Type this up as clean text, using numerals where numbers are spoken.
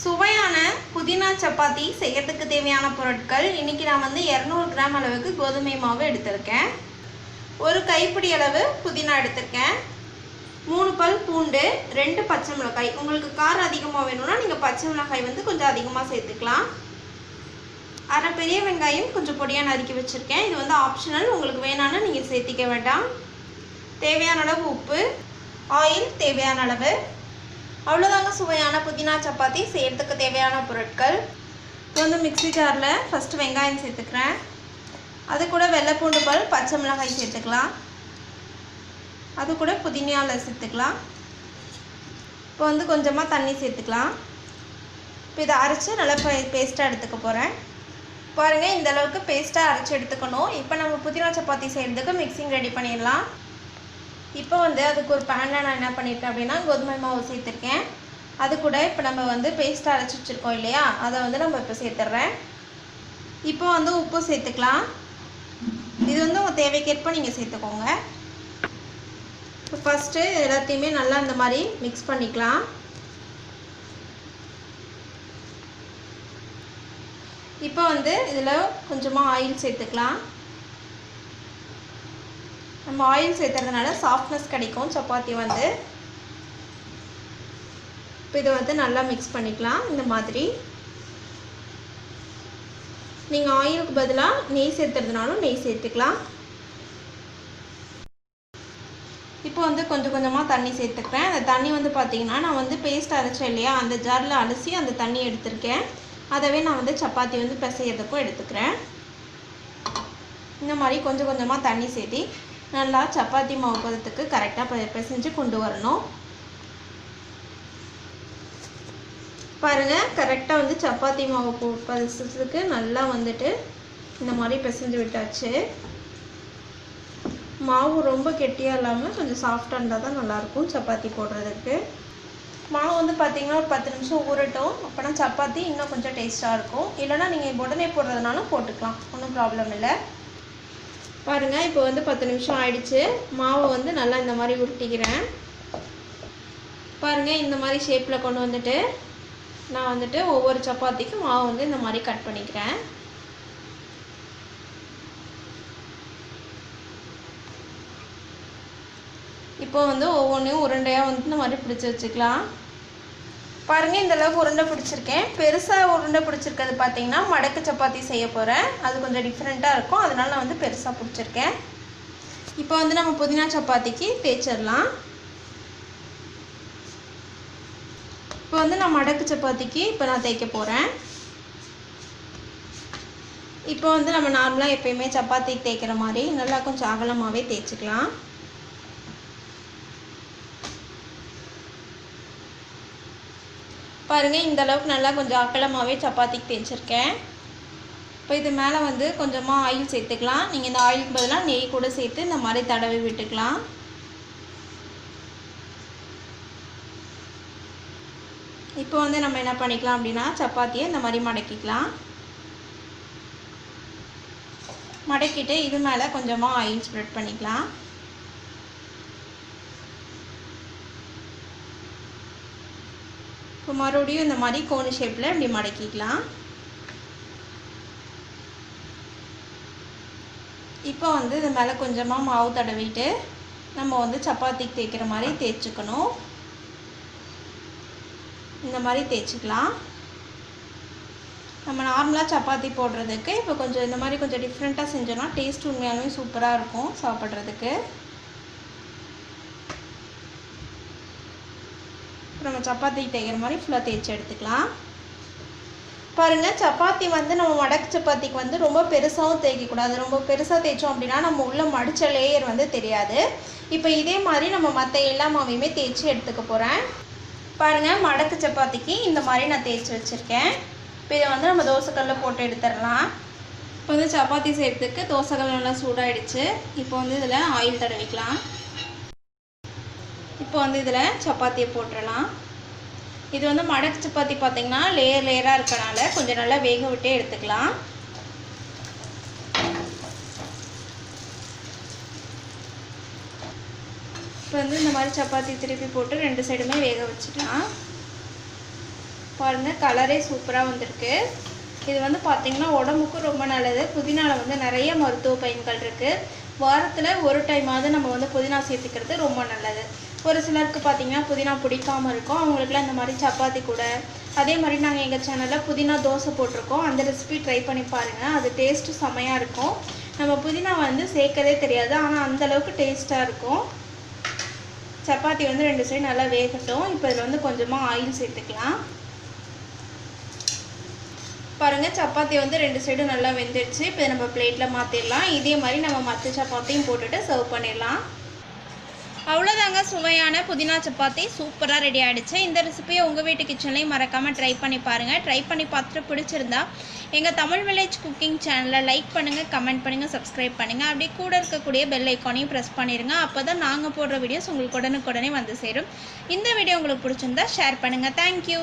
சுவையான புதினா சப்பாத்தி செய்யறதுக்கு தேவையான பொருட்கள் இன்னைக்கு நான் வந்து 200 கிராம் அளவுக்கு கோதுமை மாவு எடுத்திருக்கேன். ஒரு கைப்பிடி அளவு புதினா எடுத்திருக்கேன். 3 பல் பூண்டு, 2 பச்சை மிளகாய். உங்களுக்கு காரம் அதிகமாக வேணும்னா நீங்கள் பச்சை மிளகாய் வந்து கொஞ்சம் அதிகமாக சேர்த்துக்கலாம். அரை பெரிய வெங்காயம் கொஞ்சம் பொடியாக நறுக்கி வச்சுருக்கேன். இது வந்து ஆப்ஷனல், உங்களுக்கு வேணான்னா நீங்கள் சேர்த்திக்க வேண்டாம். தேவையான அளவு உப்பு, ஆயில் தேவையான அளவு. அவ்வளோதாங்க சுவையான புதினா சப்பாத்தி செய்யறதுக்கு தேவையான பொருட்கள். இப்போ வந்து மிக்ஸி ஜாரில் ஃபஸ்ட்டு வெங்காயம் சேர்த்துக்கிறேன். அது கூட வெள்ளைப்பூண்டு பல், பச்சை மிளகாய் சேர்த்துக்கலாம். அது கூட புதினாவில் சேர்த்துக்கலாம். இப்போ வந்து கொஞ்சமாக தண்ணி சேர்த்துக்கலாம். இப்போ இதை அரைச்சி நல்லா பேஸ்ட்டாக எடுத்துக்க போகிறேன். பாருங்கள், இந்த அளவுக்கு பேஸ்ட்டாக அரைச்சி எடுத்துக்கணும். இப்போ நம்ம புதினா சப்பாத்தி செய்கிறதுக்கு மிக்சிங் ரெடி பண்ணிடலாம். இப்போ வந்து அதுக்கு ஒரு பேனில் நான் என்ன பண்ணியிருக்கேன் அப்படின்னா கோதுமை மாவு சேர்த்துருக்கேன். அது கூட இப்போ நம்ம வந்து பேஸ்ட்டாக அரைச்சி வச்சுருக்கோம் இல்லையா, அதை வந்து நம்ம இப்போ சேர்த்துட்றேன். இப்போ வந்து உப்பு சேர்த்துக்கலாம். இது வந்து உங்கள் தேவைக்கேற்ப நீங்கள் சேர்த்துக்கோங்க. இப்போ ஃபஸ்ட்டு எல்லாத்தையுமே நல்லா இந்த மாதிரி மிக்ஸ் பண்ணிக்கலாம். இப்போ வந்து இதில் கொஞ்சமாக ஆயில் சேர்த்துக்கலாம். நம்ம ஆயில் சேர்த்துறதுனால சாஃப்ட்னஸ் கிடைக்கும் சப்பாத்தி வந்து. இப்போ இதை வந்து நல்லா மிக்ஸ் பண்ணிக்கலாம். இந்த மாதிரி நீங்கள் ஆயிலுக்கு பதிலாக நெய் சேர்த்துறதுனாலும் நெய் சேர்த்துக்கலாம். இப்போ வந்து கொஞ்சம் கொஞ்சமாக தண்ணி சேர்த்துக்கிறேன். அந்த தண்ணி வந்து பார்த்திங்கன்னா நான் வந்து பேஸ்ட் அரைச்சேன் இல்லையா, அந்த ஜாரில் அலசி அந்த தண்ணி எடுத்துருக்கேன். அதவே நான் வந்து சப்பாத்தி வந்து பிசையறதுக்கும் எடுத்துக்கிறேன். இந்த மாதிரி கொஞ்சம் கொஞ்சமாக தண்ணி சேர்த்தி நல்லா சப்பாத்தி மாவு பதத்துக்கு கரெக்டாக பிசைஞ்சு கொண்டு வரணும். பாருங்கள், கரெக்டாக வந்து சப்பாத்தி மாவு பதத்துக்கு நல்லா வந்துட்டு இந்த மாதிரி பிசைஞ்சு விட்டாச்சு. மாவு ரொம்ப கெட்டியாக இல்லாமல் கொஞ்சம் சாஃப்டாக இருந்தால் தான் நல்லாயிருக்கும் சப்பாத்தி போடுறதுக்கு. மாவு வந்து பார்த்திங்கன்னா ஒரு 10 நிமிஷம் ஊறட்டும். அப்போனா சப்பாத்தி இன்னும் கொஞ்சம் டேஸ்ட்டாக இருக்கும். இல்லைனா நீங்கள் உடனே போடுறதுனாலும் போட்டுக்கலாம், ஒன்றும் ப்ராப்ளம் இல்லை. பாருங்கள், இப்போ வந்து 10 நிமிஷம் ஆயிடுச்சு. மாவை வந்து நல்லா இந்த மாதிரி உருட்டிக்கிறேன். பாருங்கள், இந்த மாதிரி ஷேப்பில் கொண்டு வந்துட்டு நான் வந்துட்டு ஒவ்வொரு சப்பாத்திக்கும் மாவு வந்து இந்த மாதிரி கட் பண்ணிக்கிறேன். இப்போ வந்து ஒவ்வொன்றையும் உருண்டையாக வந்து இந்த மாதிரி பிடிச்சி வச்சுக்கலாம். பாருங்கள், இந்த அளவுக்கு உருண்டை பிடிச்சிருக்கேன். பெருசாக உருண்டை பிடிச்சிருக்கிறது பார்த்தீங்கன்னா மடக்கு சப்பாத்தி செய்ய போகிறேன். அது கொஞ்சம் டிஃப்ரெண்ட்டாக இருக்கும், அதனால நான் வந்து பெருசாக பிடிச்சிருக்கேன். இப்போ வந்து நம்ம புதினா சப்பாத்திக்கு தேய்ச்சிடலாம். இப்போ வந்து நான் மடக்கு சப்பாத்திக்கு இப்போ நான் தேய்க்க போகிறேன். இப்போ வந்து நம்ம நார்மலாக எப்பயுமே சப்பாத்திக்கு தேய்க்கிற மாதிரி நல்லா கொஞ்சம் அகலமாகவே தேய்ச்சிக்கலாம். பாருங்கள், இந்த அளவுக்கு நல்லா கொஞ்சம் அகலமாகவே சப்பாத்திக்கு தேய்ச்சிருக்கேன். இப்போ இது மேலே வந்து கொஞ்சமாக ஆயில் சேர்த்துக்கலாம். நீங்கள் இந்த ஆயிலுக்கு பதிலாக நெய் கூட சேர்த்து இந்த மாதிரி தடவி விட்டுக்கலாம். இப்போ வந்து நம்ம என்ன பண்ணிக்கலாம் அப்படின்னா சப்பாத்தியை இந்த மாதிரி மடக்கிக்கலாம். மடக்கிட்டு இது மேலே கொஞ்சமாக ஆயில் ஸ்ப்ரெட் பண்ணிக்கலாம். இப்போ மறுபடியும் இந்த மாதிரி கோனு ஷேப்பில் இப்படி மடக்கிக்கலாம். இப்போ வந்து இது மேலே கொஞ்சமாக மாவு தடவிட்டு நம்ம வந்து சப்பாத்திக்கு தேய்க்கிற மாதிரி தேய்ச்சிக்கணும். இந்த மாதிரி தேய்ச்சிக்கலாம். நம்ம நார்மலாக சப்பாத்தி போடுறதுக்கு இப்போ கொஞ்சம் இந்த மாதிரி கொஞ்சம் டிஃப்ரெண்ட்டாக செஞ்சோன்னா டேஸ்ட் உண்மையாலுமே சூப்பராக இருக்கும் சாப்பிட்றதுக்கு. நம்ம சப்பாத்தி தேய்க்கிற மாதிரி ஃபுல்லாக தேய்ச்சி எடுத்துக்கலாம். பாருங்கள், சப்பாத்தி வந்து நம்ம மடக்கு சப்பாத்திக்கு வந்து ரொம்ப பெருசாகவும் தேய்க்கக்கூடாது. ரொம்ப பெருசாக தேய்ச்சோம் அப்படின்னா நம்ம உள்ள மடித்த லேயர் வந்து தெரியாது. இப்போ இதே மாதிரி நம்ம மற்ற எல்லா மாவையுமே தேய்ச்சி எடுத்துக்க போகிறேன். பாருங்கள், மடக்கு சப்பாத்திக்கு இந்த மாதிரி நான் தேய்ச்சி வச்சுருக்கேன். இப்போ இதை வந்து நம்ம தோசைக்கல்லில் போட்டு எடுத்துடலாம். இப்போ வந்து சப்பாத்தி செய்கிறதுக்கு தோசைக்கல் நல்லா சூடாகிடுச்சு. இப்போ வந்து இதில் ஆயில் தடவிக்கலாம். இப்போ வந்து இதில் சப்பாத்தியை போட்டுடலாம். இது வந்து மடக்கு சப்பாத்தி பார்த்திங்கன்னா லேயர் லேயராக இருக்கனால கொஞ்சம் நல்லா வேக விட்டே எடுத்துக்கலாம். இப்போ வந்து இந்த மாதிரி சப்பாத்தி திருப்பி போட்டு 2 சைடுமே வேக வச்சுக்கலாம். பாருங்கள் கலரே சூப்பராக வந்திருக்கு. இது வந்து பார்த்திங்கன்னா உடம்புக்கு ரொம்ப நல்லது. புதினாவில் வந்து நிறைய மருத்துவ பயன்கள் இருக்குது. வாரத்தில் ஒரு டைமாவது நம்ம வந்து புதினா சேர்த்துக்கிறது ரொம்ப நல்லது. ஒரு சிலருக்கு பார்த்திங்கன்னா புதினா பிடிக்காமல் இருக்கும். அவங்களுக்குலாம் இந்த மாதிரி சப்பாத்தி கூட, அதே மாதிரி நாங்கள் எங்கள் சேனலில் புதினா தோசை போட்டிருக்கோம். அந்த ரெசிபி ட்ரை பண்ணி பாருங்கள். அது டேஸ்ட்டு செமையாக இருக்கும். நம்ம புதினா வந்து சேர்க்கவே தெரியாது, ஆனால் அந்தளவுக்கு டேஸ்ட்டாக இருக்கும். சப்பாத்தி வந்து 2 சைடு நல்லா வேகட்டும். இப்போ இதில் வந்து கொஞ்சமாக ஆயில் சேர்த்துக்கலாம். பாருங்கள் சப்பாத்தி வந்து 2 சைடும் நல்லா வெந்துடுச்சு. இப்போ நம்ம பிளேட்டில் மாற்றிடலாம். இதே மாதிரி நம்ம மற்ற சப்பாத்தியும் போட்டுட்டு சர்வ் பண்ணிடலாம். அவ்வளோதாங்க, சுவையான புதினா சப்பாத்தி சூப்பராக ரெடி ஆகிடுச்சு. இந்த ரெசிபியை உங்கள் வீட்டு கிச்சன்லேயும் மறக்காமல் ட்ரை பண்ணி பாருங்கள். ட்ரை பண்ணி பார்த்துட்டு பிடிச்சிருந்தா எங்கள் தமிழ் வில்லேஜ் குக்கிங் சேனலை லைக் பண்ணுங்கள், கமெண்ட் பண்ணுங்கள், சப்ஸ்கிரைப் பண்ணுங்கள். அப்படியே கூட இருக்கக்கூடிய பெல் ஐக்கானையும் ப்ரெஸ் பண்ணிடுங்க. அப்போ தான் நாங்கள் போடுற வீடியோஸ் உங்களுக்கு உடனுக்குடனே வந்து சேரும். இந்த வீடியோ உங்களுக்கு பிடிச்சிருந்தா ஷேர் பண்ணுங்கள். தேங்க்யூ.